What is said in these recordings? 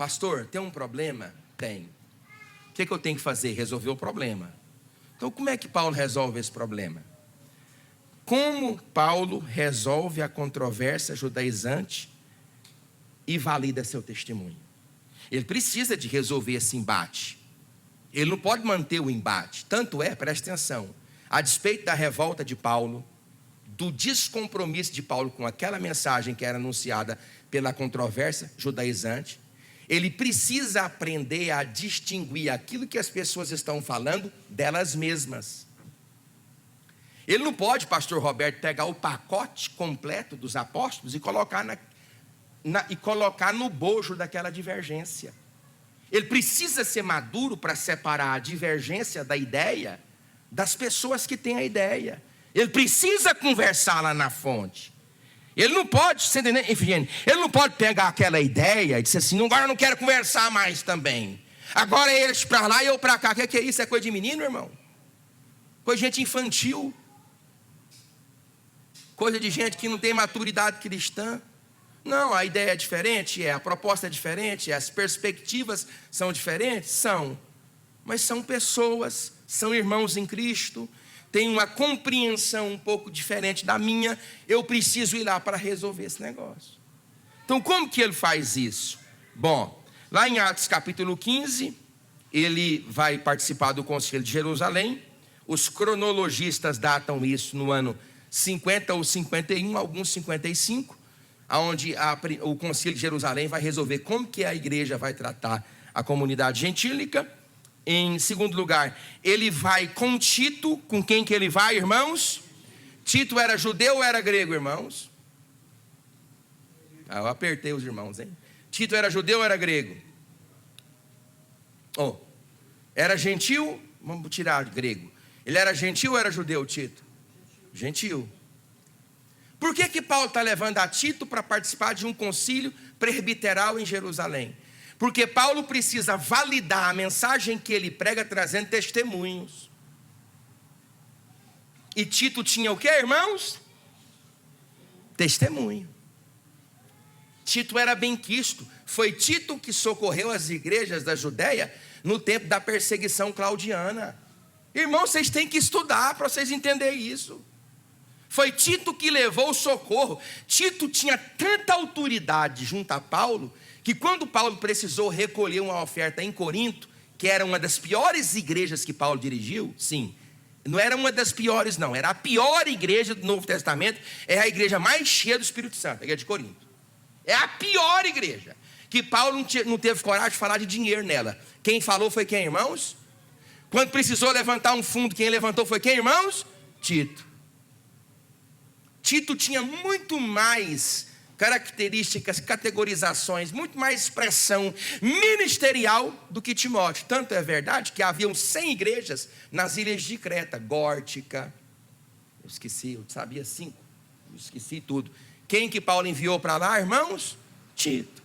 Pastor, tem um problema? Tem. O que eu tenho que fazer? Resolver o problema. Então, como é que Paulo resolve esse problema? Como Paulo resolve a controvérsia judaizante e valida seu testemunho? Ele precisa de resolver esse embate. Ele não pode manter o embate. Tanto é, preste atenção, a despeito da revolta de Paulo, do descompromisso de Paulo com aquela mensagem que era anunciada pela controvérsia judaizante, ele precisa aprender a distinguir aquilo que as pessoas estão falando delas mesmas. Ele não pode, pastor Roberto, pegar o pacote completo dos apóstolos e colocar no bojo daquela divergência. Ele precisa ser maduro para separar a divergência da ideia das pessoas que têm a ideia. Ele precisa conversar lá na fonte. Ele não pode, você entendeu, Efigênio? Ele não pode pegar aquela ideia e dizer assim, agora eu não quero conversar mais também. Agora é eles para lá e eu para cá. O que é isso? É coisa de menino, irmão? Coisa de gente infantil. Coisa de gente que não tem maturidade cristã. Não, a ideia é diferente, a proposta é diferente, as perspectivas são diferentes, são. Mas são pessoas, são irmãos em Cristo, têm uma compreensão um pouco diferente da minha, eu preciso ir lá para resolver esse negócio. Então, como que ele faz isso? Bom, lá em Atos capítulo 15, ele vai participar do Concílio de Jerusalém. Os cronologistas datam isso no ano 50 ou 51, alguns 55, onde o Concílio de Jerusalém vai resolver como que a igreja vai tratar a comunidade gentílica. Em segundo lugar, ele vai com Tito. Com quem que ele vai, irmãos? Tito era judeu ou era grego, irmãos? Eu apertei os irmãos, hein? Tito era judeu ou era grego? Era gentil? Vamos tirar grego. Ele era gentil ou era judeu, Tito? Gentil. Por que Paulo está levando a Tito para participar de um concílio presbiteral em Jerusalém? Porque Paulo precisa validar a mensagem que ele prega trazendo testemunhos. E Tito tinha o que, irmãos? Testemunho. Tito era benquisto. Foi Tito que socorreu as igrejas da Judéia no tempo da perseguição claudiana. Irmãos, vocês têm que estudar para vocês entenderem isso. Foi Tito que levou o socorro. Tito tinha tanta autoridade junto a Paulo, que quando Paulo precisou recolher uma oferta em Corinto, que era uma das piores igrejas que Paulo dirigiu, sim, não era uma das piores não, era a pior igreja do Novo Testamento, é a igreja mais cheia do Espírito Santo, a igreja de Corinto. É a pior igreja, que Paulo não teve coragem de falar de dinheiro nela. Quem falou foi quem, irmãos? Quando precisou levantar um fundo, quem levantou foi quem, irmãos? Tito. Tito tinha muito mais características, categorizações, muito mais expressão ministerial do que Timóteo. Tanto é verdade que haviam 100 igrejas nas ilhas de Creta, Górtica, eu sabia 5, esqueci tudo. Quem que Paulo enviou para lá, irmãos? Tito.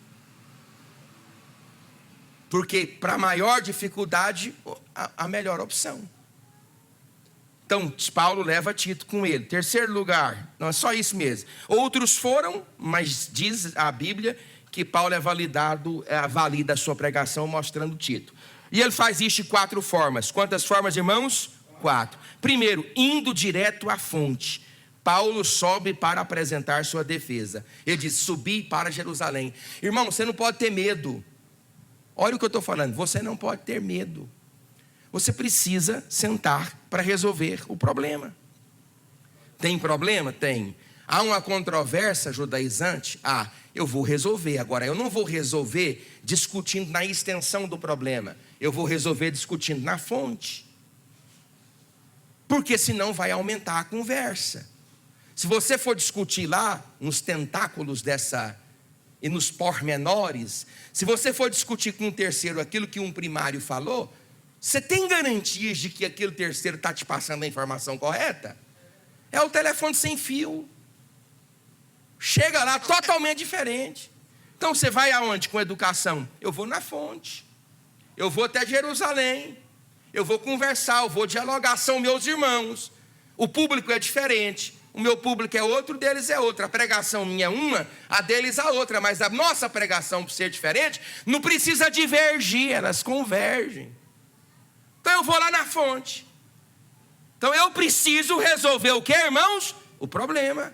Porque para maior dificuldade, a melhor opção. Então, Paulo leva Tito com ele. Terceiro lugar, não é só isso mesmo. Outros foram, mas diz a Bíblia que Paulo valida a sua pregação mostrando Tito. E ele faz isso de 4 formas. Quantas formas, irmãos? 4. Primeiro, indo direto à fonte. Paulo sobe para apresentar sua defesa. Ele diz, subi para Jerusalém. Irmão, você não pode ter medo. Olha o que eu estou falando, você não pode ter medo. Você precisa sentar para resolver o problema. Tem problema? Tem. Há uma controvérsia judaizante? Eu vou resolver. Agora, eu não vou resolver discutindo na extensão do problema. Eu vou resolver discutindo na fonte. Porque senão vai aumentar a conversa. Se você for discutir lá, nos tentáculos e nos pormenores, se você for discutir com um terceiro aquilo que um primário falou, você tem garantias de que aquele terceiro está te passando a informação correta? É o telefone sem fio. Chega lá totalmente diferente. Então você vai aonde com educação? Eu vou na fonte. Eu vou até Jerusalém. Eu vou conversar, eu vou dialogar, são meus irmãos. O público é diferente. O meu público é outro, o deles é outro. A pregação minha é uma, a deles a outra. Mas a nossa pregação, por ser diferente, não precisa divergir, elas convergem. Então eu vou lá na fonte. Então eu preciso resolver o que, irmãos? O problema.